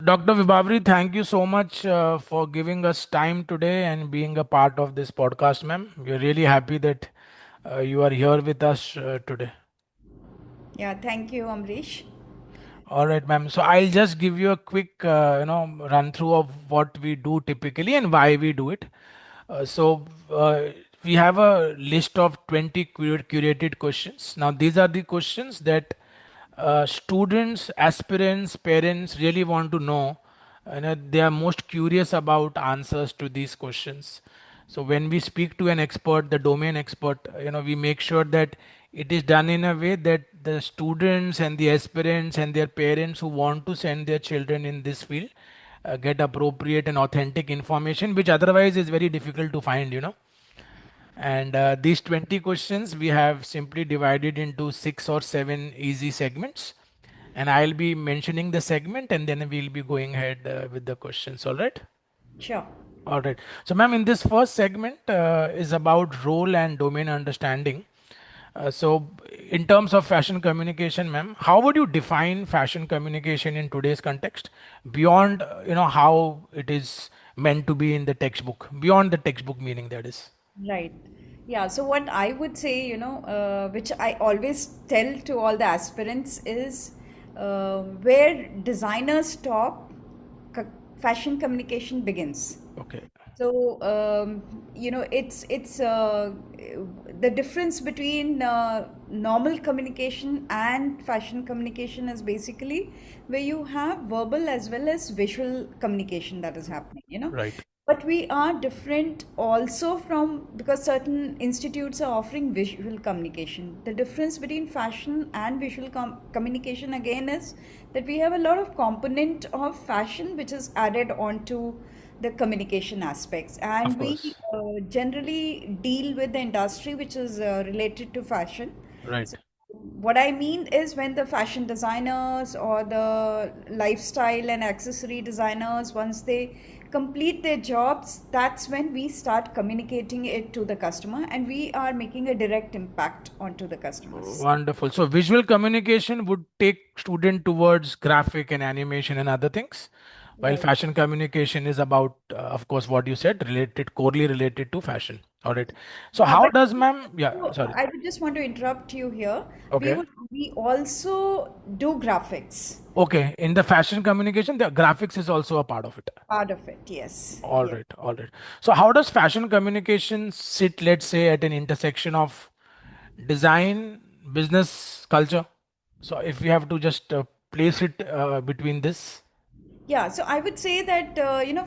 Dr. Vibhavri, thank you so much for giving us time today and being a part of this podcast, ma'am. We're really happy that you are here with us today. Yeah, thank you, Amrish. All right, ma'am. So I'll just give you a quick, run through of what we do typically and why we do it. So we have a list of 20 curated questions. Now, these are the questions that students, aspirants, parents really want to know. They are most curious about answers to these questions. So when we speak to an expert, the domain expert, we make sure that it is done in a way that the students and the aspirants and their parents who want to send their children in this field get appropriate and authentic information, which otherwise is very difficult to find. And these 20 questions we have simply divided into six or seven easy segments. And I'll be mentioning the segment and then we'll be going ahead with the questions. All right. Sure. All right. So, ma'am, in this first segment is about role and domain understanding. So, in terms of fashion communication, ma'am, how would you define fashion communication in today's context beyond, how it is meant to be in the textbook, beyond the textbook meaning that is? Right. Yeah, so what I would say, which I always tell to all the aspirants is where designers stop, co- fashion communication begins. Okay. So it's the difference between normal communication and fashion communication is basically where you have verbal as well as visual communication that is happening. Right. But we are different also from because certain institutes are offering visual communication. The difference between fashion and visual communication again is that we have a lot of component of fashion which is added onto the communication aspects, Of and we course. generally deal with the industry which is related to fashion. Right. So what I mean is when the fashion designers or the lifestyle and accessory designers, once they complete their jobs, that's when we start communicating it to the customer and we are making a direct impact onto the customers. Wonderful. So visual communication would take student towards graphic and animation and other things, while Right. fashion communication is about, of course, what you said, related, corely related to fashion. All right. So Yeah, how but does, ma'am? Yeah, so sorry. I would just want to interrupt you here. Okay. We also do graphics, Okay. In the fashion communication, the graphics is also a part of it. part of it. Yes. All Yes. right. All right. So how does fashion communication sit, let's say, at an intersection of design, business, culture? So if we have to just place it between this. Yeah, so I would say that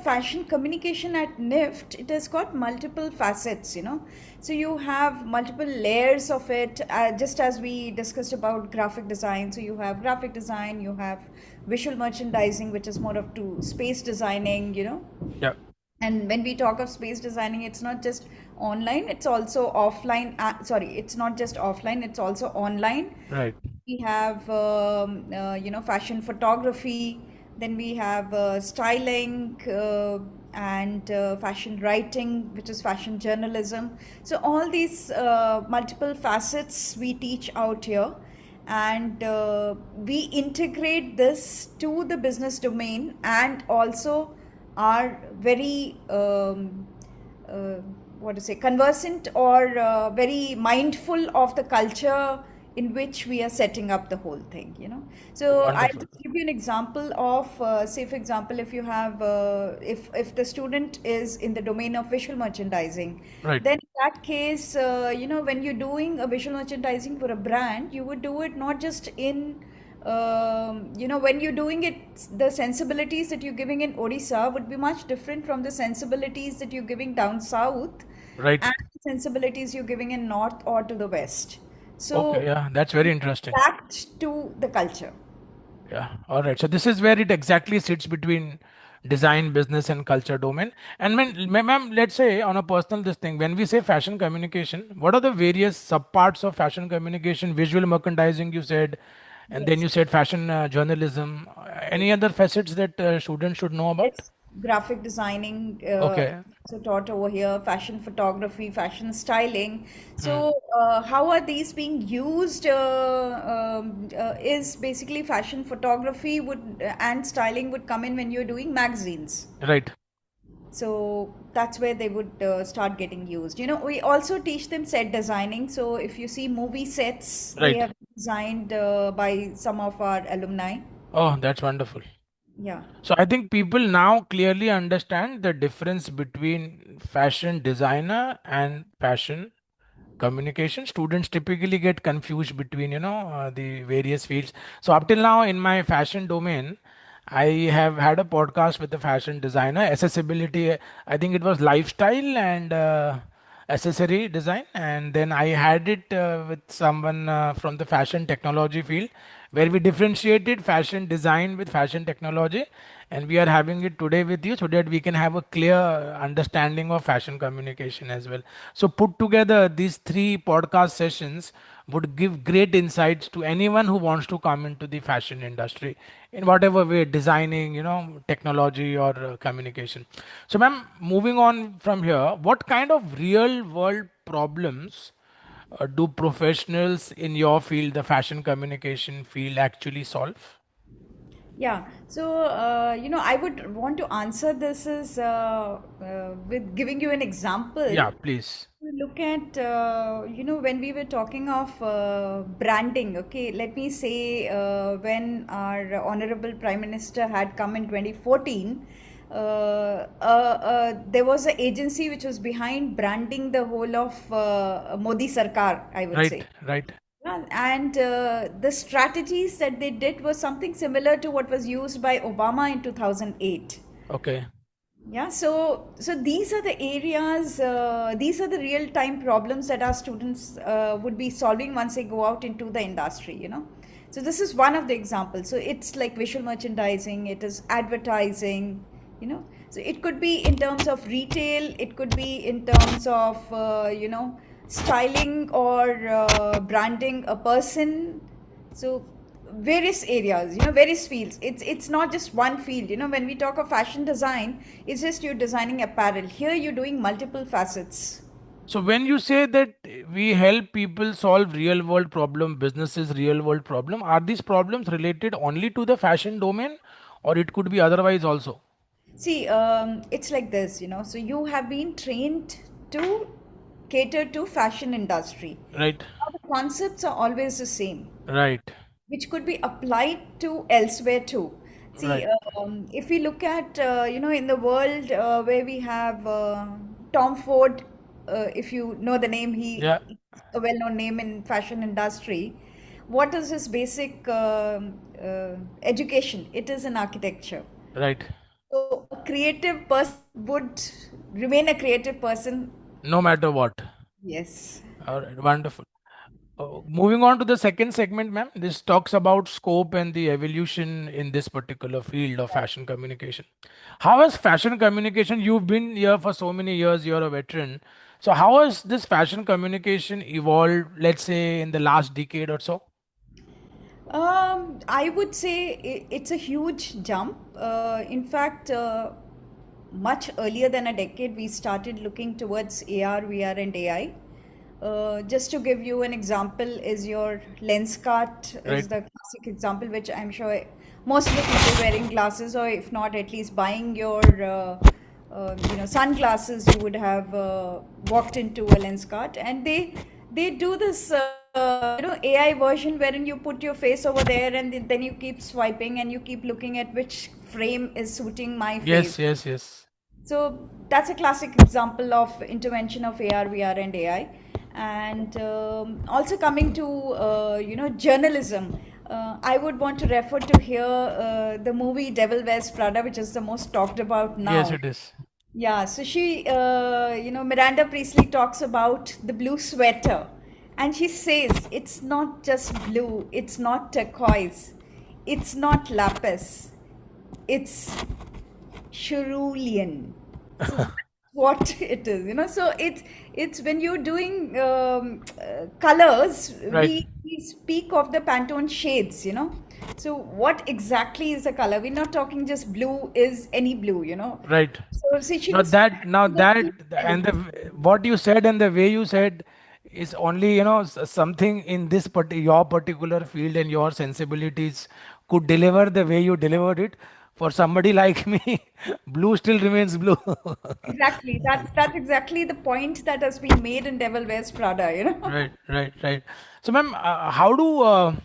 fashion communication at NIFT, it has got multiple facets. So you have multiple layers of it, just as we discussed about graphic design. So you have graphic design, you have visual merchandising, which is more of to space designing. Yeah. And when we talk of space designing, it's not just online, it's also offline. Sorry, it's not just offline, it's also online. Right. We have fashion photography, then we have styling, and fashion writing, which is fashion journalism. So all these multiple facets we teach out here, and we integrate this to the business domain, and also are very uh, what to say, conversant or very mindful of the culture in which we are setting up the whole thing. So I'll Wonderful. just give you an example of, say for example, if you have if the student is in the domain of visual merchandising, Right. then in that case, when you're doing a visual merchandising for a brand, you would do it not just in when you're doing it, the sensibilities that you're giving in Odisha would be much different from the sensibilities that you're giving down south Right. and the sensibilities you're giving in north or to the west. Okay. So Yeah. That's very interesting. back to the culture. Yeah. All right. So this is where it exactly sits between design, business, and culture domain. And ma'am, let's say on a personal this thing, when we say fashion communication, what are the various subparts of fashion communication? Visual merchandising, you said, and then Yes. you said fashion journalism. Any other facets that students should know about? Yes. graphic designing, Okay. so taught over here, fashion photography, fashion styling. Hmm. So, how are these being used? Is basically fashion photography would and styling would come in when you're doing magazines. Right. So that's where they would start getting used. You know, we also teach them set designing. So if you see movie sets, they Right. have been designed by some of our alumni. Oh, that's wonderful. Yeah. So I think people now clearly understand the difference between fashion designer and fashion communication. Students typically get confused between, the various fields. So up till now in my fashion domain, I have had a podcast with the fashion designer, accessibility. I think it was lifestyle and accessory design, and then I had it with someone from the fashion technology field, where we differentiated fashion design with fashion technology, and we are having it today with you so that we can have a clear understanding of fashion communication as well. So put together these three podcast sessions would give great insights to anyone who wants to come into the fashion industry in whatever way, designing, technology or communication. So ma'am, moving on from here, what kind of real world problems do professionals in your field, the fashion communication field, actually solve? Yeah. So, I would want to answer this is with giving you an example. Yeah, please. Look at, when we were talking of branding, okay, let me say when our Honorable Prime Minister had come in 2014, there was an agency which was behind branding the whole of Modi Sarkar, I would Right, say. right. Yeah, and the strategies that they did was something similar to what was used by Obama in 2008. Okay. Yeah, so these are the areas, these are the real time problems that our students would be solving once they go out into the industry, you know. So this is one of the examples. So it's like visual merchandising, it is advertising, you know. So it could be in terms of retail, it could be in terms of styling or branding a person. So various areas, various fields. It's not just one field. When we talk of fashion design, it's just you're designing apparel. Here you're doing multiple facets. So when you say that we help people solve real world problem, businesses real world problem, are these problems related only to the fashion domain or it could be otherwise also? See, it's like this, so you have been trained to cater to fashion industry. Right, Now the concepts are always the same, right, which could be applied to elsewhere too. See, right. if we look at, in the world where we have Tom Ford, if you know the name, Yeah, he's a well-known name in fashion industry. What is his basic education? It is in architecture. right. So a creative person would remain a creative person. No matter what. Yes. All right, wonderful. Moving on to the second segment, ma'am. This talks about scope and the evolution in this particular field of fashion communication. How has fashion communication, you've been here for so many years, you're a veteran. So, how has this fashion communication evolved, let's say, in the last decade or so? I would say it's a huge jump. In fact, much earlier than a decade, we started looking towards AR, VR, and AI. Just to give you an example, is your lens cart Right, is the classic example, which I'm sure most of the people wearing glasses, or if not, at least buying your sunglasses, you would have walked into a lens cart, and they do this AI version wherein you put your face over there, and then you keep swiping and you keep looking at which frame is suiting my face. yes, yes, yes. So that's a classic example of intervention of AR, VR, and AI. And also coming to journalism, I would want to refer to here the movie Devil Wears Prada, which is the most talked about Yes, now. it is. Yeah, so she, Miranda Priestley talks about the blue sweater, and she says it's not just blue, it's not turquoise, it's not lapis, it's cerulean. So that's what it is, So it's when you're doing colors, Right, we speak of the Pantone shades, So what exactly is the color? We're not talking just blue is any blue, you know. Right. So see, she Now was that, now the that, and field. what you said and the way you said is only, something in this your particular field and your sensibilities could deliver the way you delivered it. For somebody like me, blue still remains blue. Exactly. That's exactly the point that has been made in Devil Wears Prada, you know. Right, right, right. So, ma'am, how do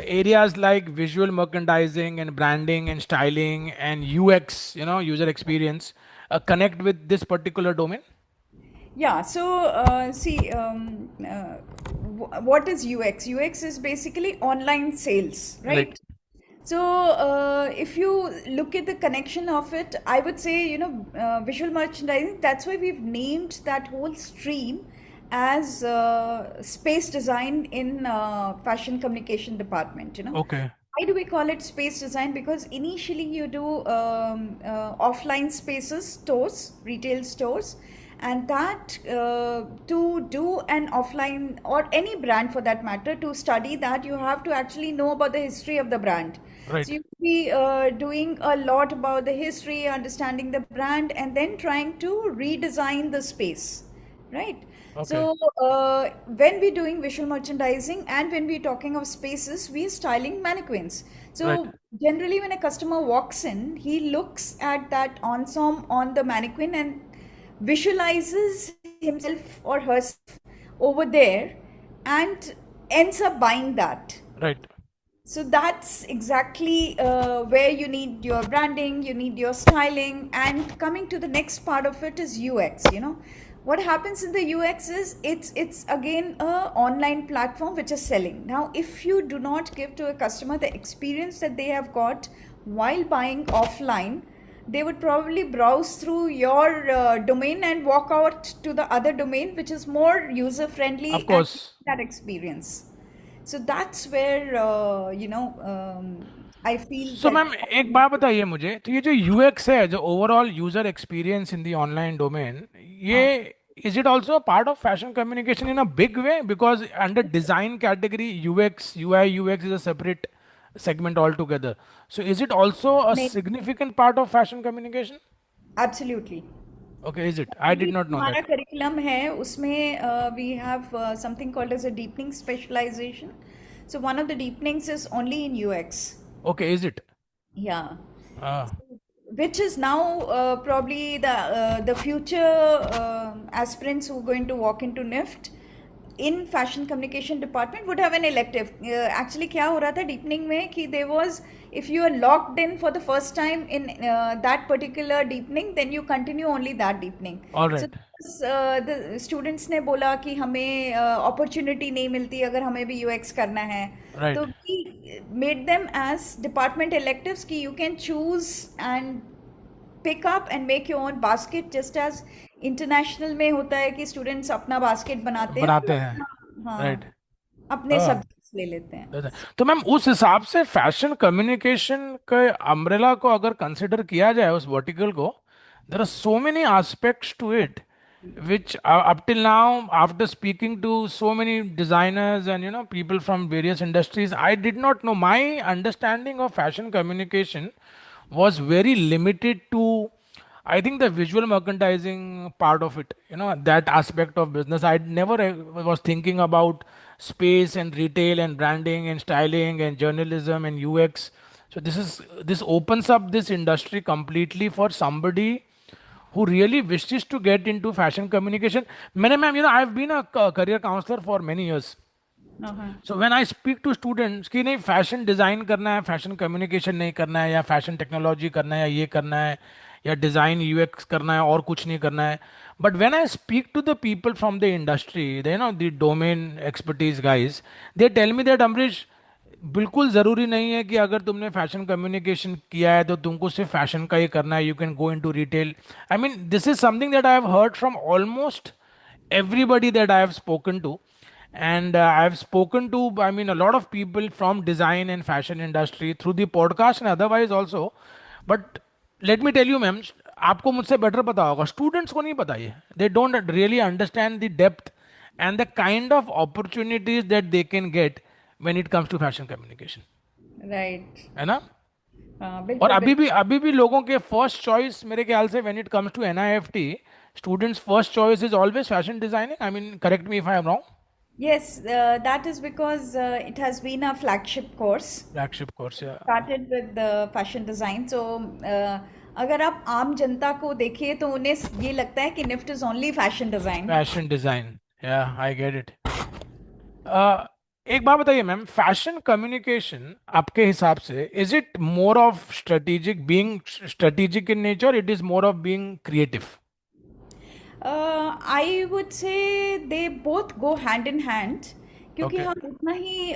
areas like visual merchandising and branding and styling and UX, user experience, connect with this particular domain? Yeah, so what is UX? UX is basically online sales, Right. right? So if you look at the connection of it, I would say, visual merchandising, that's why we've named that whole stream as space design in fashion communication department, you know. Okay. Why do we call it space design? Because initially you do offline spaces, stores, retail stores, and that to do an offline or any brand for that matter, to study that, you have to actually know about the history of the brand. So Right. you'll be doing a lot about the history, understanding the brand, and then trying to redesign the space, right? Okay. So when we're doing visual merchandising and when we're talking of spaces, we're styling mannequins. Right. So generally, when a customer walks in, he looks at that ensemble on the mannequin and visualizes himself or herself over there and ends up buying that. Right. So that's exactly where you need your branding, you need your styling, and coming to the next part of it is UX. You know, what happens in the UX is it's again a online platform which is selling. Now, if you do not give to a customer the experience that they have got while buying offline, they would probably browse through your domain and walk out to the other domain, which is more user Of friendly and course. that experience. So that's where I feel so that ma'am एक बात बताइए मुझे, तो ये जो UX है, जो overall user experience in the online domain, ये हाँ, is it also a part of fashion communication in a big way? Because under design category, UX, UI, UX is a separate segment altogether. So is it also a नहीं, significant part of fashion communication? Absolutely Okay, is it? I अभी did not know हमारा that. Curriculum है उसमें we have something called as a deepening specialisation. So one of the deepenings is only in UX. Okay, is it? Yeah. Ah, Which is now probably the future aspirants who are going to walk into NIFT in fashion communication department would have an elective. Actually, क्या हो रहा था deepening में कि there was, if you are locked in for the first time in that particular deepening, then you continue only that deepening. all So right. the students ने बोला कि हमें opportunity नहीं मिलती अगर हमें भी UX करना है. Right. तो we made them as department electives कि you can choose and pick up and make your own basket, just as international में होता है कि students अपना basket बनाते हैं बनाते और हैं. अपना, Right. हाँ, अपने Ah. subjects ले लेते हैं. तो मैम उस हिसाब से फैशन कम्युनिकेशन के अम्ब्रेला को अगर कंसिडर किया जाए, उस वर्टिकल को, there are so many aspects to it which up till now, after speaking to so many designers and people from various industries, I did not know. My understanding of fashion communication was very limited to, I think, the visual merchandising part of it, that aspect of business. I never was thinking about space and retail and branding and styling and journalism and UX. So this opens up this industry completely for somebody who really wishes to get into fashion communication. Ma'am, I've been a career counselor for many years. हाँ. So when I speak to students कि नहीं fashion design करना है, fashion communication नहीं करना है, या fashion technology करना है, या ये करना है, या डिज़ाइन यूएक्स करना है, और कुछ नहीं करना है. But when I speak to the people from the industry, they know the domain expertise guys, they tell me that Amrish, बिल्कुल ज़रूरी नहीं है कि अगर तुमने फैशन कम्युनिकेशन किया है तो तुमको सिर्फ फैशन का ही करना है. You can go into retail. I mean this is something that I have heard from almost everybody that I have spoken to. And I've spoken to, I mean, a lot of people from design and fashion industry through the podcast and otherwise also. But let me tell you, ma'am, आपको मुझसे better पता होगा, students को नहीं पता ये. They don't really understand the depth and the kind of opportunities that they can get when it comes to fashion communication. Right. है ना? हाँ, और बिल्कुल अभी भी लोगों के फर्स्ट चॉइस मेरे ख्याल से when it comes to NIFT, students first choice is always fashion designing. I mean correct me if I am wrong. Yes, that is because it has been a flagship course. Flagship course या Started with the fashion design. So, अगर आप आम जनता को देखिए तो उन्हें ये लगता है कि NIFT is only fashion design. Fashion design. या आई गेट इट। एक बात बताइए मैम, फैशन कम्युनिकेशन आपके हिसाब से is it more of strategic, being strategic in nature, it is more of being creative? I would say they both go hand in hand, क्योंकि okay. हम उतना ही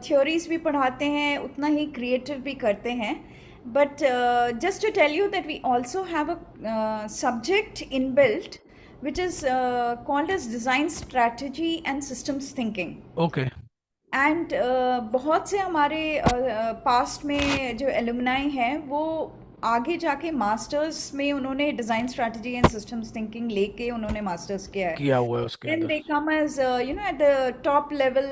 theories भी पढ़ाते हैं, उतना ही क्रिएटिव भी करते हैं। But just to tell you that we also have a subject in built which is called as design strategy and systems thinking. Okay. And बहुत से हमारे पास्ट में जो एलुमनाई हैं वो आगे जाके मास्टर्स में उन्होंने design strategy and systems thinking लेके उन्होंने मास्टर्स किया है। किया हुआ है उसके देन अंदर। They come as at the top level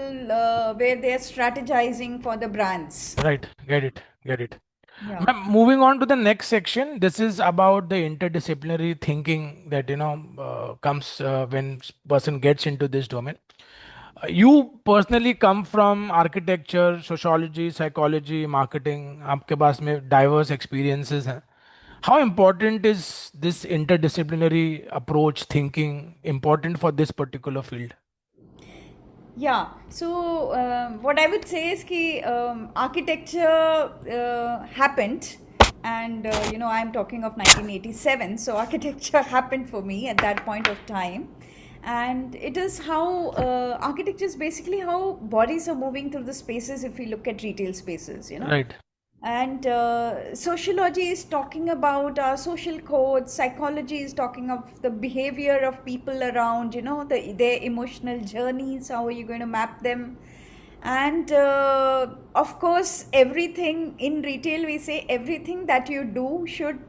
where they are strategizing for the brands. Right, get it, get it. या Ma'am, moving on to the next section, this is about the interdisciplinary thinking that comes when person gets into this domain. You personally come from architecture, sociology, psychology, marketing. आपके पास में diverse experiences हैं. How important is this interdisciplinary approach thinking important for this particular field? Yeah, so what I would say is कि architecture happened, and I'm talking of 1987, so architecture happened for me at that point of time. And it is how architecture is basically how bodies are moving through the spaces if we look at retail spaces, you know. Right, And sociology is talking about our social codes, psychology is talking of the behavior of people around, their emotional journeys, how are you going to map them? And of course, everything in retail, we say everything that you do should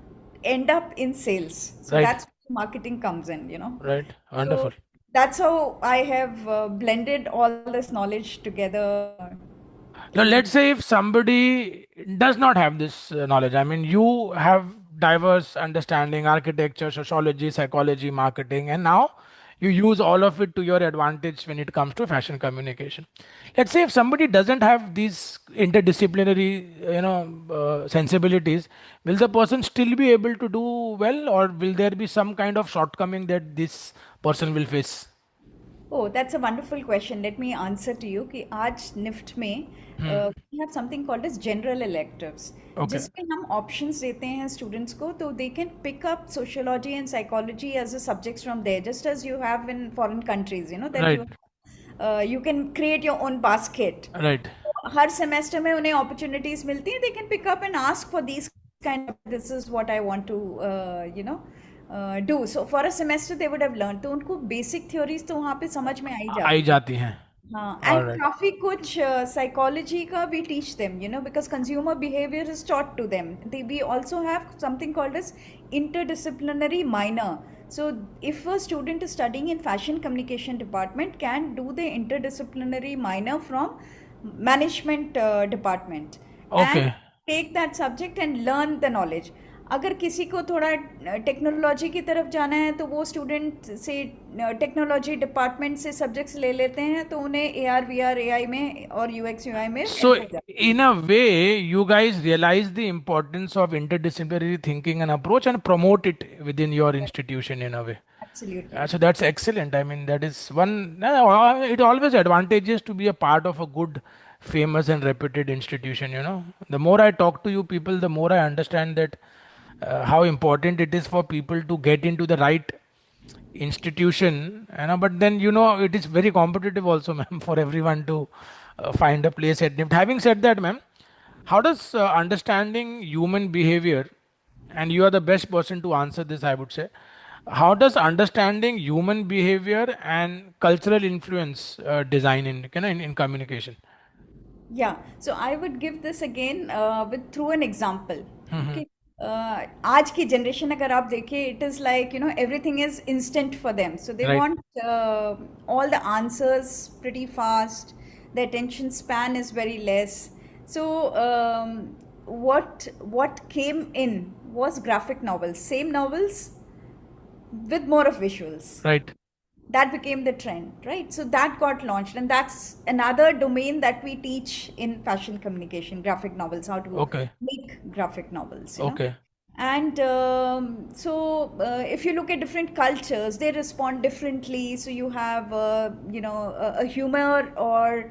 end up in sales. So right, that's where marketing comes in. right. So Wonderful. that's how I have blended all this knowledge together. Now, let's say if somebody does not have this knowledge, I mean, you have diverse understanding, architecture, sociology, psychology, marketing, and now you use all of it to your advantage when it comes to fashion communication. Let's say if somebody doesn't have these interdisciplinary, sensibilities, will the person still be able to do well, or will there be some kind of shortcoming that this person will face? Oh, that's a wonderful question. Let me answer to you कि आज NIFT में Hmm. we have something called as general electives, Okay. जिसमें हम options देते हैं students को, तो they can pick up sociology and psychology as a subjects from there, just as you have in foreign countries, that Right. you can create your own basket. Right. Her semester में उन्हें opportunities मिलती हैं, they can pick up and ask for these kind of, this is what I want to do. So for a semester they would have learned, तो उनको basic theories तो वहाँ पे समझ में आ ही आई जाती हैं। जाती हैं। हाँ, All एंड right. काफी कुछ साइकोलॉजी का भी teach them, because consumer behaviour is taught to them. We also have something called as interdisciplinary minor. So if a student is studying in fashion communication department, can do the interdisciplinary minor from management department, and Okay. take that subject and learn the knowledge. अगर किसी को थोड़ा technology की तरफ जाना है तो वो स्टूडेंट से टेक्नोलॉजी डिपार्टमेंट से सब्जेक्ट्स ले लेते हैं, तो उन्हें A R we R A आई में और यू एक्स यू आई में So, हेल्प हो जाती in a way, you guys realize the importance of interdisciplinary thinking and approach and promote it within your है। institution in a way. Absolutely. So that's excellent. I mean, that is one. It always advantageous to be a part of a good, famous, and reputed institution. The more I talk to you people, the more I understand that how important it is for people to get into the right institution. But then it is very competitive also, ma'am, for everyone to find a place at NIFT. Having said that, ma'am, how does understanding human behavior, and you are the best person to answer this, I would say, how does understanding human behavior and cultural influence design in communication? Yeah, so I would give this again with through an example. Mhm. Okay. आज की generation अगर आप देखें, it is like everything is instant for them, so they Right. Want all the answers pretty fast. The attention span is very less. So what came in was graphic novels, same novels with more of visuals. Right. That became the trend, right? So that got launched, and that's another domain that we teach in fashion communication, graphic novels, how to Okay. make graphic novels, Okay. and so if you look at different cultures, they respond differently. So you have a humor, or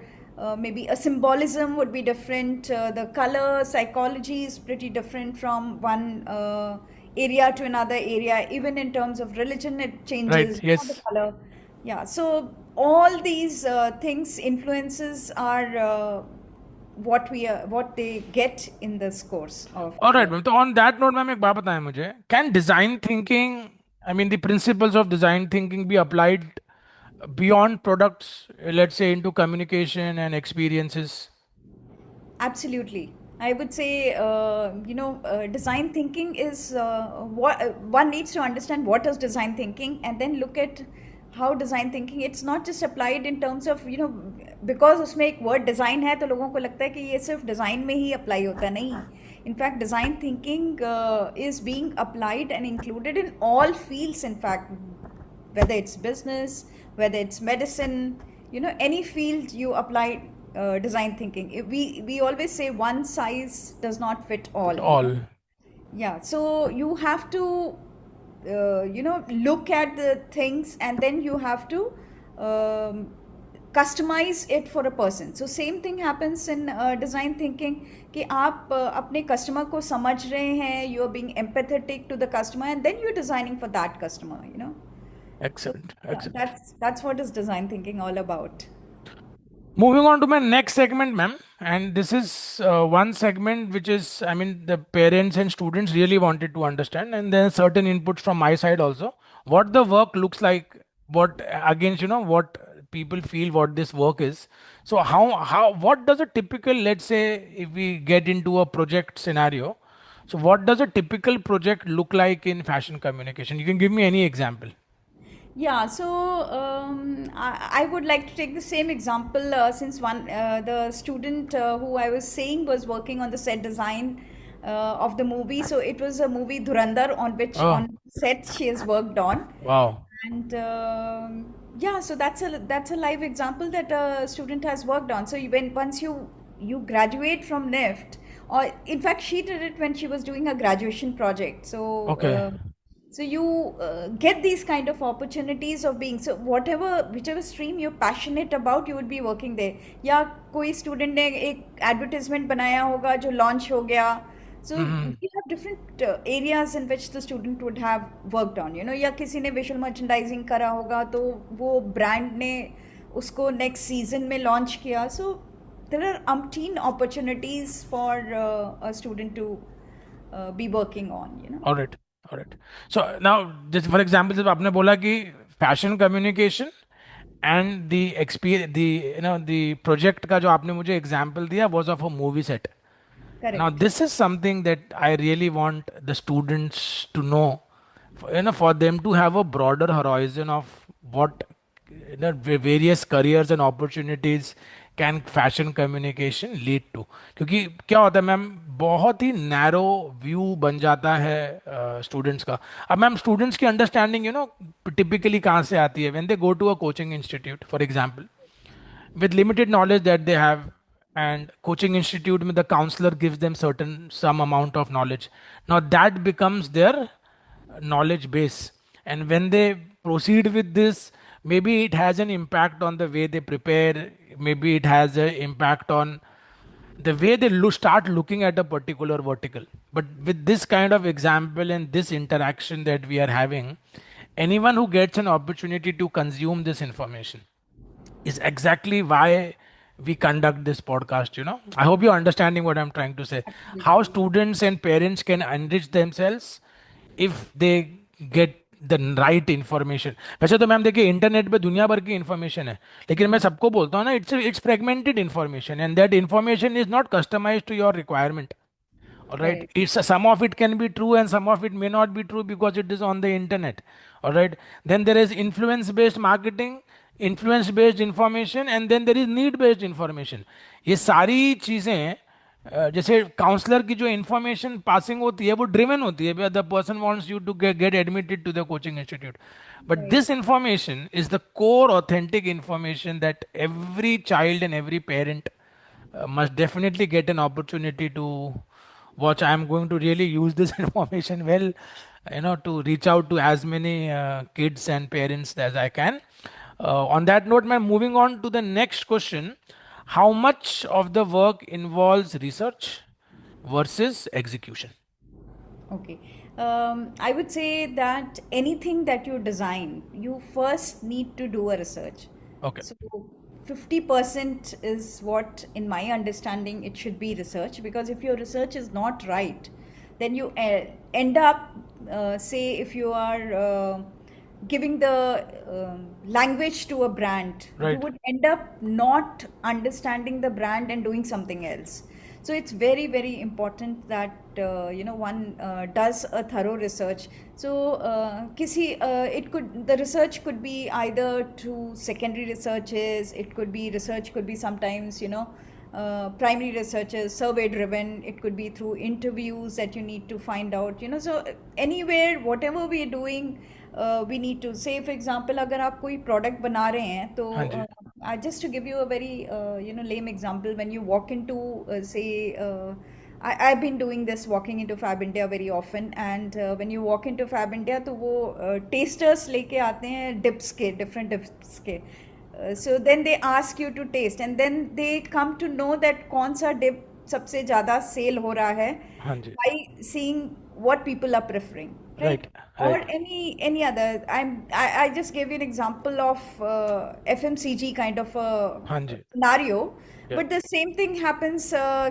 maybe a symbolism would be different. The color psychology is pretty different from one area to another area. Even in terms of religion, it Right. changes, the Yes. color. Yeah, so all these things influences are what they get in this course of All right, ma'am, तो on that note ma'am एक बात बताएं मुझे, can design thinking, I mean the principles of design thinking be applied beyond products, let's say into communication and experiences? Absolutely. I would say, design thinking is what one needs to understand what is design thinking, and then look at how design thinking. It's not just applied in terms of because उसमें एक word design है तो लोगों को लगता है कि ये सिर्फ design में ही apply होता है, नहीं. In fact, design thinking is being applied and included in all fields. In fact, whether it's business, whether it's medicine, any field you apply design thinking. We always say one size does not fit all. At all. Yeah, so you have to look at the things, and then you have to customize it for a person. So same thing happens in design thinking, कि आप अपने customer को समझ रहे हैं, you are being empathetic to the customer, and then you're designing for that customer. So Excellent. yeah, Excellent. that's what is design thinking all about. Moving on to my next segment, ma'am, and this is one segment which is, I mean, the parents and students really wanted to understand, and then certain inputs from my side also. What the work looks like, what against, what people feel, what this work is. So what does a typical, let's say, if we get into a project scenario, so what does a typical project look like in fashion communication? You can give me any example. Yeah, so I would like to take the same example, since the student who I was saying was working on the set design of the movie. So it was a movie Dhurandhar, on which Oh, on set she has worked on. wow. And yeah, so that's a live example that a student has worked on. So once you graduate from NIFT, or in fact she did it when she was doing her graduation project. So Okay. so you get these kind of opportunities of being, so whichever stream you're passionate about, you would be working there. या कोई student ने एक advertisement बनाया होगा जो launch हो गया. So Hmm. we have different areas in which the student would have worked on, या किसी ने visual merchandising करा होगा तो वो brand ने उसको next season में launch किया. So there are umpteen opportunities for a student to be working on. All right. All right. So now, just for example, जब आपने बोला कि fashion communication and the experience, the project का जो आपने मुझे example दिया was of a movie set. Now, Correct. this is something that I really want the students to know, for them to have a broader horizon of what, various careers and opportunities can fashion communication lead to. क्योंकि क्या होता है ma'am, बहुत ही narrow view बन जाता है students का. अब मैम स्टूडेंट्स की अंडरस्टैंडिंग टिपिकली कहाँ से आती है? When they go to a coaching institute for example, with limited knowledge that they have, and coaching institute with the counselor gives them some amount of knowledge. Now that becomes their knowledge base, and when they proceed with this, maybe it has an impact on the way they prepare, maybe it has an impact on the way they start looking at a particular vertical. But with this kind of example and this interaction that we are having, anyone who gets an opportunity to consume this information, is exactly why we conduct this podcast. I hope you're understanding what I'm trying to say. How Absolutely. students and parents can enrich themselves if they get the right information. वैसे तो ma'am देखिए, internet पे दुनिया भर की information है, लेकिन मैं सबको बोलता हूँ ना, it's fragmented information, and that information is not customised to your requirement. All right, Correct. it's some of it can be true and some of it may not be true because it is on the internet. All right, then there is influence based marketing, influence based information, and then there is need based information. ये सारी चीजें जैसे counsellor की जो information passing होती है वो driven होती है, the person wants you to get admitted to the coaching institute, but Right. This information is the core authentic information that every child and every parent must definitely get an opportunity to watch. I am going to really use this information well, to reach out to as many kids and parents as I can. On that note, man, moving on to the next question: how much of the work involves research versus execution? Okay. I would say that anything that you design, you first need to do a research. Okay. So 50% is what, in my understanding, it should be research, because if your research is not right, then you end up, say, if you are giving the language to a brand, you Right. would end up not understanding the brand and doing something else. So it's very, very important that one does a thorough research. So it could, the research could be either through secondary researches, it could be research, could be sometimes primary researches, survey driven, it could be through interviews that you need to find out, so anywhere, whatever we are doing, we need to say, for example, अगर आप कोई product बना रहे हैं तो हाँ जी. just to give you a very lame example, when you walk into say I've been doing this, walking into Fab India very often, and when you walk into Fab India तो वो tasters लेके आते हैं dips के, different dips के. So then they ask you to taste, and then they come to know that कौन सा dip सबसे ज़्यादा sale हो रहा है हाँ जी. by seeing what people are preferring, right? Right. Or Right. any other. I just gave you an example of FMCG kind of a हाँ जी. scenario, Yeah. but the same thing happens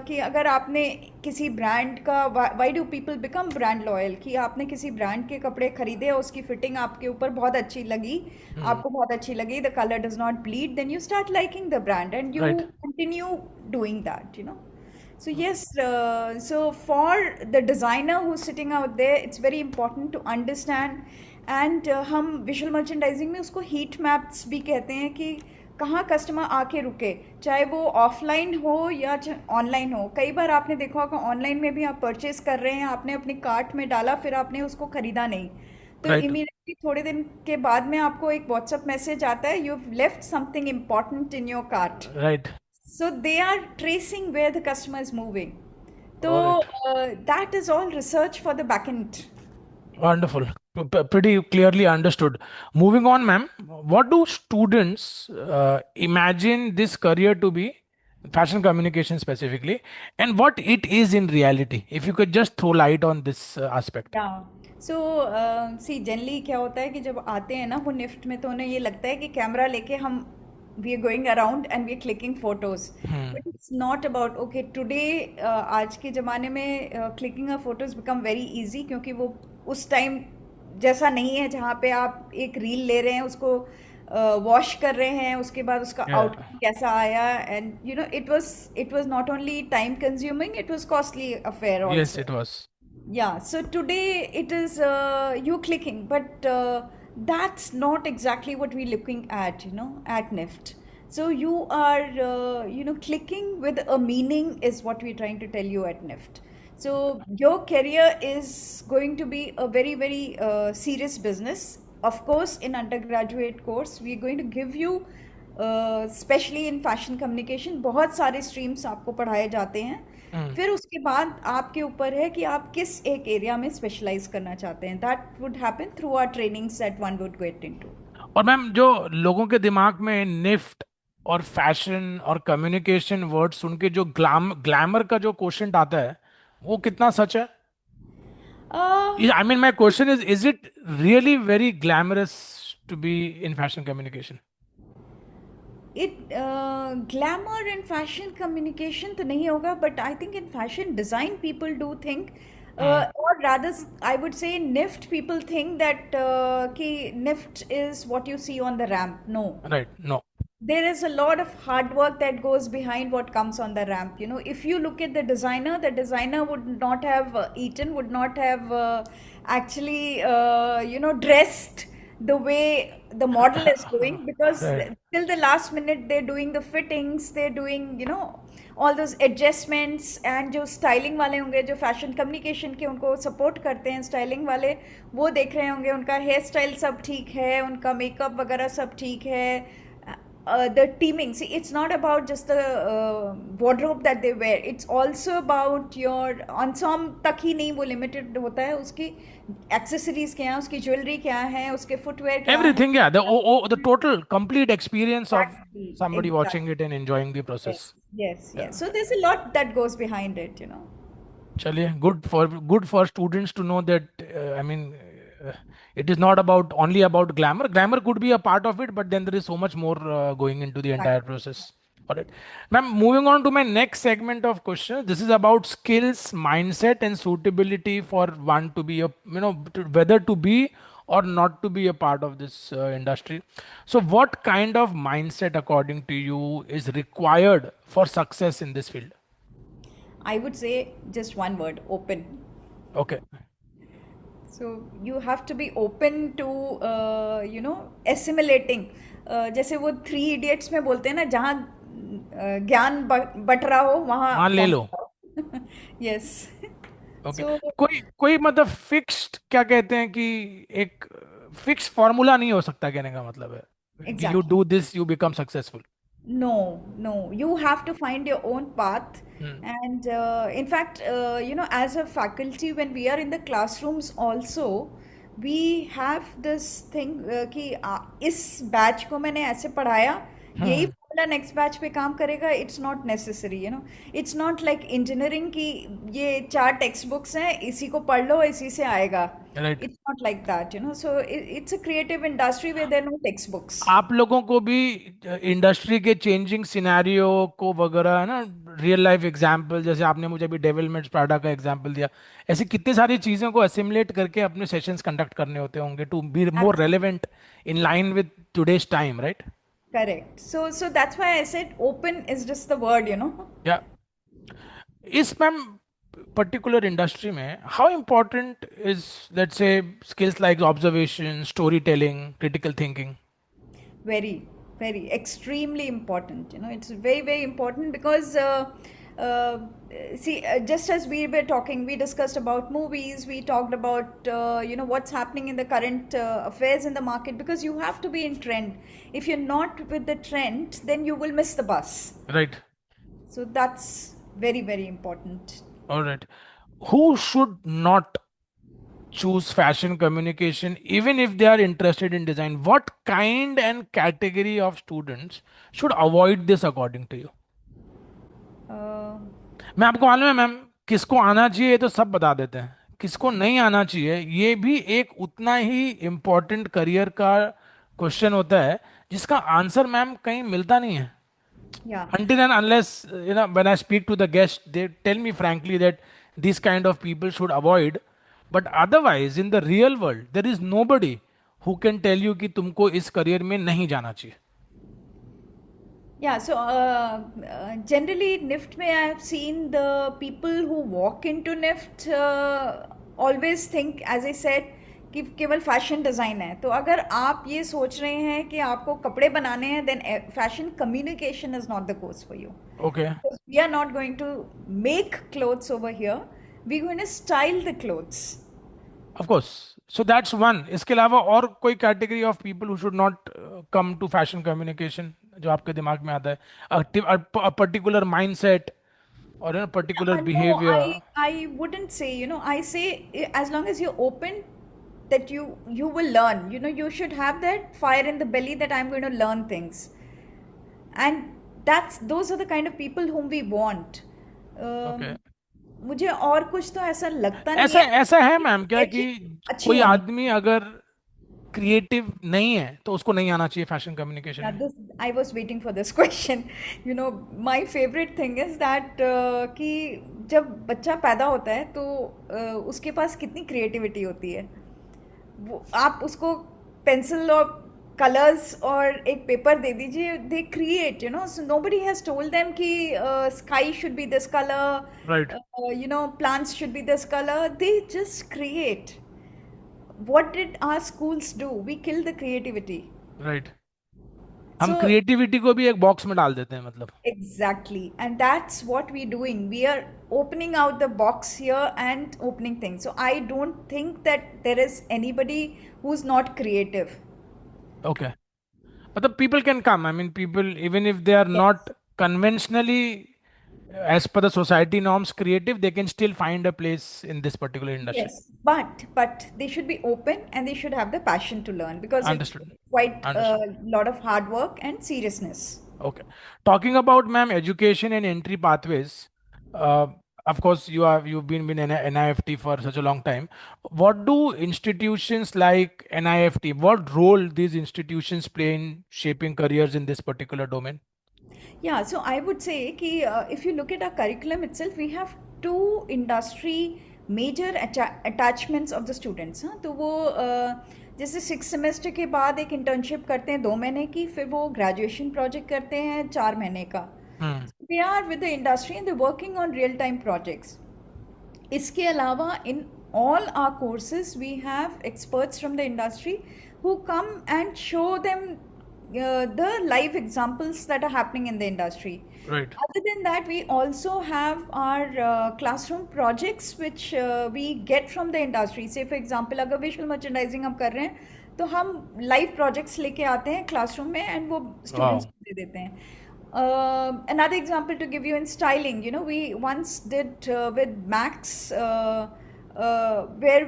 कि अगर आपने किसी brand का, why do people become brand loyal, कि आपने किसी brand के कपड़े खरीदे, उसकी फिटिंग आपके ऊपर बहुत अच्छी लगी, आपको बहुत अच्छी लगी, the color does not bleed, then you start liking the brand and you Right. continue doing that. So yes, so for the designer who's sitting out there, it's very important to understand, and हम visual merchandising में उसको heat maps भी कहते हैं, कि कहाँ customer आके रुके, चाहे वो ऑफलाइन हो या ऑनलाइन हो. कई बार आपने देखा होगा ऑनलाइन में भी आप परचेज कर रहे हैं, आपने अपनी कार्ट में डाला, फिर आपने उसको खरीदा नहीं, तो Right. इमीडिएटली थोड़े दिन के बाद में आपको एक व्हाट्सएप मैसेज आता है, you have left something important in your cart. Right. So they are tracing where the customer is moving. All So right. that is all research for the backend. Wonderful. Pretty clearly understood. Moving on, ma'am, what do students imagine this career to be, fashion communication specifically, and what it is in reality? If you could just throw light on this aspect. Yeah. So see, generally क्या होता है कि जब आते हैं ना वो NIFT में, तो उन्हें ये लगता है कि कैमरा लेके हम we are going around and we are clicking photos. Hmm. But it's not about, okay, today आज के ज़माने में clicking a photos become very easy, क्योंकि वो उस टाइम जैसा नहीं है जहाँ पे आप एक रील ले रहे हैं, उसको वॉश कर रहे हैं, उसके बाद उसका Yeah. आउटपुट कैसा आया, and it was not only time consuming, it was costly affair Yes, also. it was. Yeah, so today it is you clicking, but that's not exactly what we're looking at, at NIFT. So you are, clicking with a meaning is what we're trying to tell you at NIFT. So your career is going to be a very, very serious business. Of course, in undergraduate course, we're going to give you specially in fashion communication बहुत सारे streams आपको पढ़ाए जाते हैं. Hmm. फिर उसके बाद आपके ऊपर है कि आप किस एक एरिया में स्पेशलाइज करना चाहते हैं. That would happen through our trainings that one would get into. और मैम, जो लोगों के दिमाग में निफ्ट और फैशन और कम्युनिकेशन वर्ड सुन के जो ग्लैमर का जो क्वेश्चन आता है, वो कितना सच है? I mean, my question is it really very glamorous to be in fashion communication? Glamour in fashion communication तो नहीं होगा, but I think in fashion design people do think, Hmm. और rather I would say NIFT people think that कि NIFT is what you see on the ramp. No, Right. No. there is a lot of hard work that goes behind what comes on the ramp. If you look at the designer would not have eaten, would not have actually dressed the way the model is doing, because Right. till the last minute they're doing the fittings, they're doing, you know, all those adjustments, and जो styling वाले होंगे, जो fashion communication के उनको support करते हैं styling वाले, वो देख रहे होंगे उनका हेयर स्टाइल सब ठीक है, उनका मेकअप वगैरह सब ठीक है. The teaming, see, it's not about just the wardrobe that they wear, it's also about your ensemble तक ही नहीं वो limited होता है, उसकी accessories क्या है, उसकी jewelry क्या है, उसके footwear क्या है. Everything, yeah. The total complete experience of Exactly, somebody watching exactly. it and enjoying the Yes, process. yes, Yeah. yes. So there's a lot that goes behind it, you know. Chaliye, good for students to know that. I mean, uh, it is not about only about glamour. Glamour could be a part of it, but then there is so much more going into the entire Exactly. process. All right, ma'am. Moving on to my next segment of questions. This is about skills, mindset, and suitability for one to be a whether to be or not to be a part of this industry. So, what kind of mindset, according to you, is required for success in this field? I would say just one word, open. Okay. So you have to be open to you know, assimilating. जैसे वो three idiots में बोलते हैं ना, जहाँ ज्ञान but रहा हो वहाँ मान ले लो. पहुंच जाओ. यस. ओके. सो कोई कोई मतलब फिक्स्ड क्या कहते हैं कि एक फिक्स फॉर्मूला नहीं हो सकता, कहने का मतलब है कि you exactly. Do this you become successful. No, no. You have to find your own path. And in fact, you know, as a faculty, when we are in the classrooms also, we have this thing कि इस batch को मैंने ऐसे पढ़ाया, यही हम्म. Formula next batch पे काम करेगा. It's not necessary, you know. It's not like engineering की ये चार टेक्स्ट बुक्स हैं, इसी को पढ़ लो, इसी से आएगा. Right. It's not like that, you know. So it's a creative industry where there are no textbooks. आप लोगों को भी इंडस्ट्री के चेंजिंग सिनेरियो को वगैरह है ना, रियल लाइफ एग्जांपल, जैसे आपने मुझे अभी डेवलपमेंट प्राडा का एग्जांपल दिया, ऐसी कितनी सारी चीज़ों को असिमुलेट करके अपने सेशंस कंडक्ट करने होते होंगे to be more relevant in line with today's time, right? Correct. So that's why I said open is just the word, you know. या इस मैम particular industry में how important is, let's say, skills like observation, storytelling, critical thinking? Very, very, extremely important. You know, it's very, very important because, uh, see, just as we were talking, we discussed about movies, we talked about, you know, what's happening in the current affairs in the market, because you have to be in trend. If you're not with the trend, then you will miss the bus. Right. So that's very, very important. All right. Who should not choose fashion communication even if they are interested in design? What kind and category of students should avoid this according to you? Uh, मैं आपको मालूम है ma'am, किसको आना चाहिए ये तो सब बता देते हैं, किसको नहीं आना चाहिए ये भी एक उतना ही इम्पोर्टेंट करियर का क्वेश्चन होता है, जिसका आंसर मैम कहीं मिलता नहीं है. yeah. Until and unless, when I speak to the guest, they tell me frankly that these kind of people should avoid. But otherwise, in the real world, there is nobody who can tell you कि तुमको इस career में नहीं जाना चाहिए. Yeah, so generally, NIFT may I have seen the people who walk into NIFT always think, as I said, कि केवल fashion design है. तो अगर आप ये सोच रहे हैं कि आपको कपड़े बनाने हैं, then fashion communication is not the course for you. Okay. We are not going to make clothes over here. We're going to style the clothes. Of course. So that's one. इसके अलावा और कोई category of people who should not come to fashion communication जो आपके दिमाग में आता है? A particular mindset or a particular No, behavior. I wouldn't say, you know, I say as long as you're open, that you will learn. You know, you should have that fire in the belly that I'm going to learn things. And those are the kind of people whom we want. Okay. मुझे और कुछ तो ऐसा लगता नहीं ऐसा है. ऐसा है मैम क्या कि अच्छी कोई होनी. आदमी अगर क्रिएटिव नहीं है तो उसको नहीं आना चाहिए फैशन कम्युनिकेशन Yeah, में? this I was waiting for this question. You know, my favorite thing is that कि जब बच्चा पैदा होता है तो उसके पास कितनी क्रिएटिविटी होती है. वो आप उसको पेंसिल और कलर्स और एक पेपर दे दीजिए, they create, you know. So nobody has told them कि sky should be this colour, right. You know, plants should be this colour. They just create. what did our schools do? We killed the creativity. Right, हम So creativity को भी एक box में डाल देते हैं मतलब. exactly, and that's what we're doing. We are opening out the box here and opening things. So I don't think that there is anybody who's not creative. Okay, मतलब people can come, I mean people even if they are Yes. not conventionally as per the society norms creative, they can still find a place in this particular industry. Yes, but they should be open and they should have the passion to learn because it's Understood. quite Understood. a lot of hard work and seriousness. Okay. Talking about, ma'am, education and entry pathways, uh, of course, you've been in NIFT for such a long time. What do institutions like NIFT, what role these institutions play in shaping careers in this particular domain? Yeah, so I would say कि if you look at our curriculum itself, we have two industry major attachments of the students. हाँ तो वो जैसे 6 semester के बाद एक internship करते हैं 2 महीने की, फिर वो ग्रेजुएशन प्रोजेक्ट करते हैं 4 महीने का. Hmm. They are with the industry and they're working on real time projects. इसके अलावा in all our courses we have experts from the industry who come and show them the live examples that are happening in the industry. Right. Other than that, we also have our classroom projects which we get from the industry. Say for example, अगर visual merchandising हम कर रहे हैं तो हम live projects लेके आते हैं classroom में and वो students Wow. को दे देते हैं. Another example to give you in styling, you know, we once did with Max, where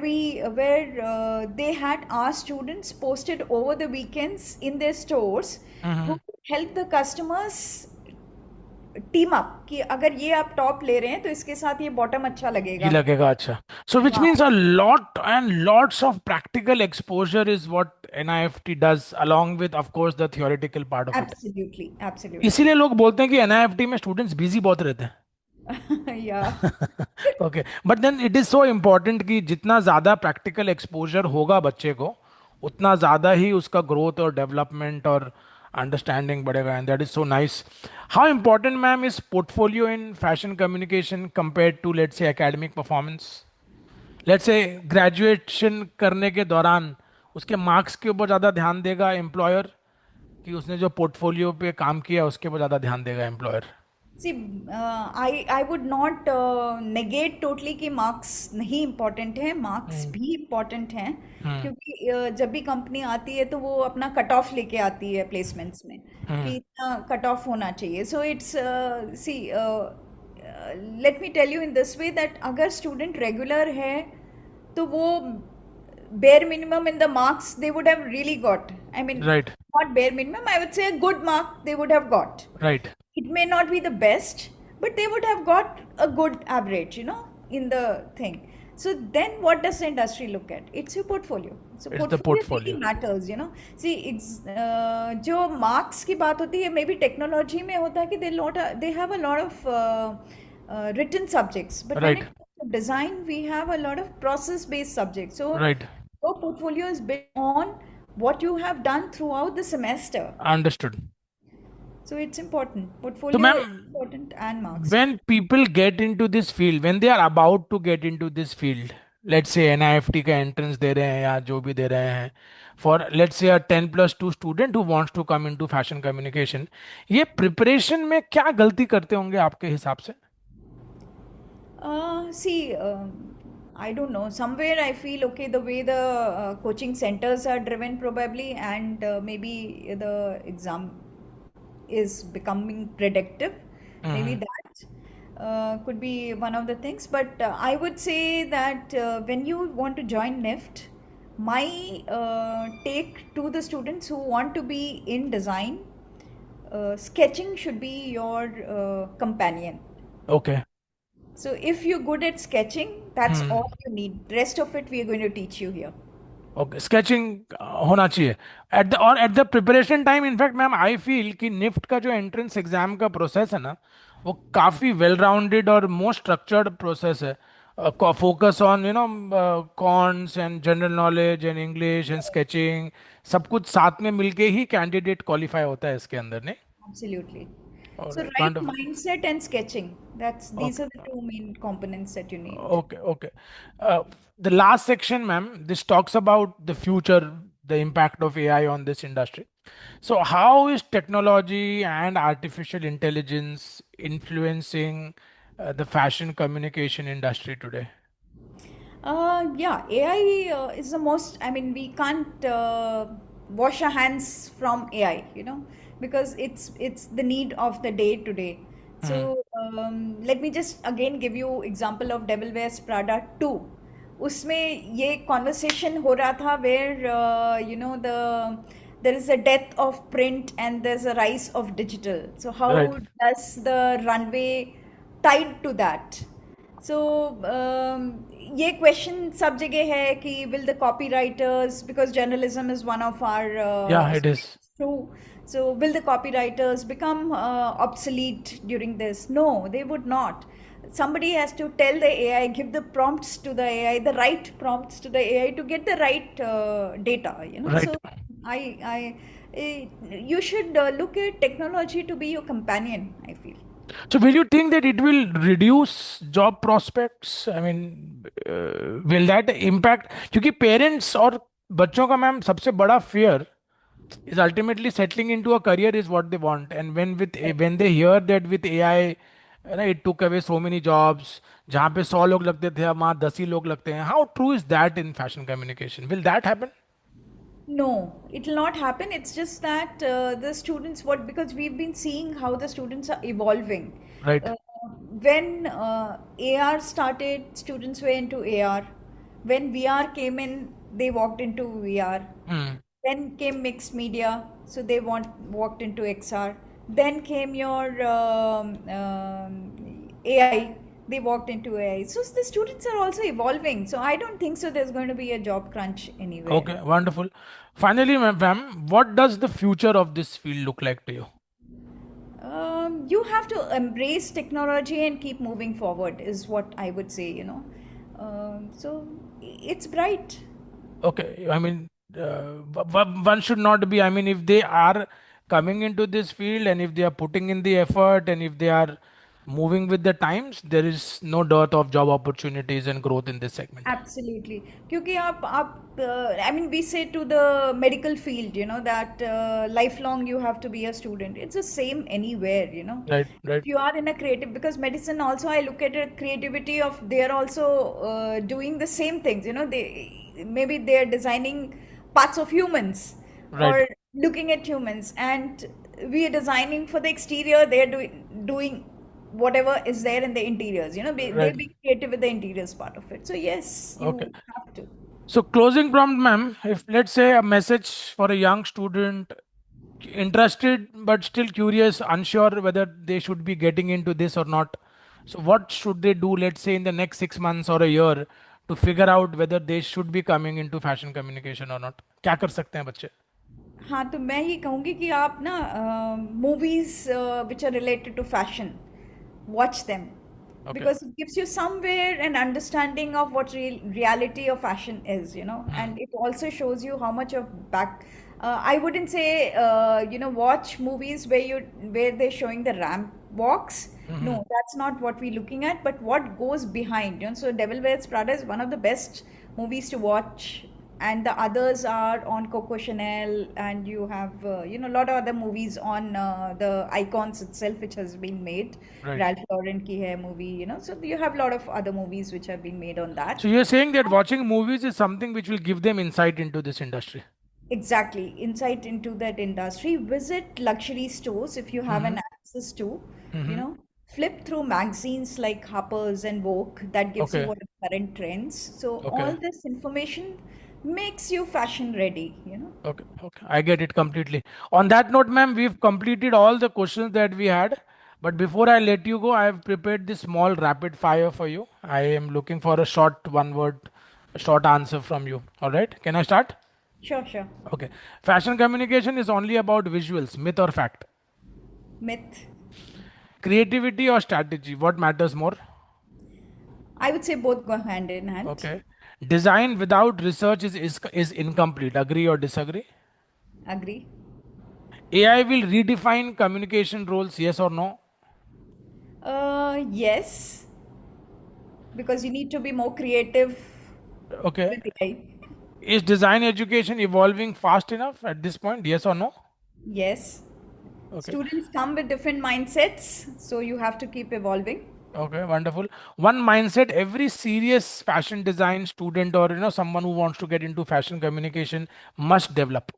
they had our students posted over the weekends in their stores Mhm. to help the customers team up कि अगर ये आप top ले रहे हैं तो इसके साथ ये बॉटम अच्छा ये लगेगा. लगेगा अच्छा. So which हाँ, means a lot and lots of practical exposure is what NIFT does along with of course the theoretical part of it. absolutely, absolutely. इसीलिए लोग बोलते हैं कि NIFT में स्टूडेंट्स बिजी बहुत रहते हैं. Yeah. Okay, but then it is so important कि जितना ज़्यादा प्रैक्टिकल एक्सपोजर होगा बच्चे को उतना ज़्यादा ही उसका ग्रोथ और डेवलपमेंट और अंडरस्टैंडिंग बढ़ेगा, and that is so nice. How important, ma'am, is portfolio in fashion communication compare to let's say academic performance? Let's say graduation करने के दौरान उसके मार्क्स के ऊपर ज़्यादा ध्यान देगा एम्प्लॉयर कि उसने जो पोर्टफोलियो पे काम किया उसके ऊपर ज़्यादा ध्यान देगा employer? See, I would not negate totally कि मार्क्स नहीं इम्पोर्टेंट है, मार्क्स हम्म. भी इम्पोर्टेंट हैं हम्म. क्योंकि जब भी कंपनी आती है तो वो अपना कट ऑफ लेके आती है प्लेसमेंट्स में हम्म. कि इतना कट ऑफ होना चाहिए. So it's see let me tell you in this way that अगर स्टूडेंट रेगुलर है तो वो bare minimum in the marks they would have really got. I mean, right. not bare minimum, I would say a good mark they would have got. Right. It may not be the best, but they would have got a good average, you know, in the thing. So then what does the industry look at? It's your portfolio. So it's the portfolio really portfolio. matters, you know. See, it's जो marks की बात होती है, maybe technology में होता है कि they have a lot of written subjects, but when right. it comes to design, we have a lot of process-based subjects. So right. your portfolio is built on what you have done throughout the semester. Understood. So it's important. तो Portfolio ma'am, is important and marks. when people get into this field, when they are about to get into this field, let's say NIFT का entrance दे रहे हैं या जो भी दे रहे हैं, for let's say a 10+2 student who wants to come into fashion communication, ये preparation में क्या गलती करते होंगे आपके हिसाब से? See, I don't know. Somewhere I feel okay the way the coaching centers are driven probably, and maybe the exam is becoming predictive. Maybe hmm. that could be one of the things. But I would say that when you want to join NIFT, my take to the students who want to be in design, sketching should be your companion. Okay. So if you're good at sketching, that's hmm. all you need. Rest of it we are going to teach you here. Okay, sketching होना चाहिए at the, और at the preparation time. In fact ma'am I feel कि NIFT का जो entrance exam का process है ना, वो काफ़ी वेल राउंडेड और मोस्ट स्ट्रक्चर्ड प्रोसेस है. Focus on cons and general knowledge and English and sketching, सब कुछ साथ में मिलके ही कैंडिडेट क्वालिफाई होता है इसके अंदर, नहीं? Absolutely. All So right, right wonderful. mindset and sketching. These Okay, are the two main components that you need. okay. Uh, the last section, ma'am, this talks about the future, the impact of AI on this industry. So, how is technology and artificial intelligence influencing the fashion communication industry today? Yeah, AI is the most. I mean, we can't wash our hands from AI, because it's the need of the day today. Hmm. So let me just again give you example of Devil Wears Prada 2. उसमें ये conversation हो रहा था where there is a death of print and there's a rise of digital. So Right. how does the runway tied to that? So ये question सब जगह है कि will the copywriters, because journalism is one of our Yeah, it is. true, so will the copywriters become obsolete during this? No, they would not. Somebody has to tell the AI, give the prompts to the AI, the right prompts to the AI to get the right data, Right. so I you should look at technology to be your companion, I feel. So, will you think that it will reduce job prospects? I mean, will that impact? क्योंकि parents और बच्चों का ma'am सबसे बड़ा fear is ultimately settling into a career is what they want, and when they hear that with AI, it took away so many jobs. जहाँ पे 100 लोग लगते थे अब वहाँ 10 ही लोग लगते हैं. How true is that in fashion communication? Will that happen? No, it will not happen. It's just that the students, what, because we've been seeing how the students are evolving. Right. Uh, when AR started, students were into AR. When VR came in, they walked into VR. Hmm. Then came mixed media, so they walked into XR. Then came your AI, they walked into AI. So the students are also evolving. So I don't think so. There's going to be a job crunch anywhere. Okay, wonderful. Finally, ma'am, what does the future of this field look like to you? You have to embrace technology and keep moving forward, is what I would say. So it's bright. Okay, I mean, one should not be. I mean, if they are coming into this field and if they are putting in the effort and if they are moving with the times, there is no dearth of job opportunities and growth in this segment. Absolutely. क्योंकि आप I mean, we say to the medical field, that lifelong you have to be a student. It's the same anywhere. Right, right, If you are in a creative, because medicine also, I look at it, creativity of, they are also doing the same things. They are designing parts of humans right, or looking at humans, and we are designing for the exterior. They are doing whatever is there in the interiors, they right. be creative with the interiors part of it. So yes, Okay. you have to. So, closing prompt, ma'am, if let's say a message for a young student interested but still curious, unsure whether they should be getting into this or not. So, what should they do, let's say, in the next 6 months or a year to figure out whether they should be coming into fashion communication or not? क्या कर सकते हैं बच्चे? हाँ, तो मैं ये कहूँगी कि आप ना movies which are related to fashion, watch them, Okay. because it gives you somewhere an understanding of what reality of fashion is, Hmm. and it also shows you how much of back. I wouldn't say watch movies where they're showing the ramp walks. Hmm. No, that's not what we're looking at, but what goes behind. So Devil Wears Prada is one of the best movies to watch, and the others are on Coco Chanel, and you have a lot of other movies on the icons itself, which has been made. Right. Ralph Lauren ki hai movie, so you have a lot of other movies which have been made on that. So you're saying that watching movies is something which will give them insight into this industry. Exactly, insight into that industry. Visit luxury stores if you have Hmm. an access to, you Hmm. know, flip through magazines like Harper's and Vogue, that gives you Okay. what are current trends. So all Okay. this information makes you fashion ready. Okay, okay, I get it completely. On that note, ma'am, we've completed all the questions that we had. But before I let you go, I have prepared this small rapid fire for you. I am looking for a short one word, a short answer from you. All right, can I start? Sure, sure. Okay. Fashion communication is only about visuals, myth or fact? Myth. Creativity or strategy? What matters more? I would say both go hand in hand. Okay. Design without research is incomplete. Agree or disagree? Agree. AI will redefine communication roles, yes or no? Yes, because you need to be more creative Okay. with AI. Is design education evolving fast enough at this point, yes or no? Yes. Okay. Students come with different mindsets, so you have to keep evolving. Okay, wonderful. One mindset every serious fashion design student, or someone who wants to get into fashion communication, must develop.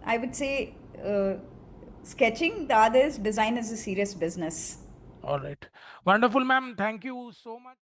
I would say sketching, the others, design is a serious business. All right. Wonderful, ma'am. Thank you so much.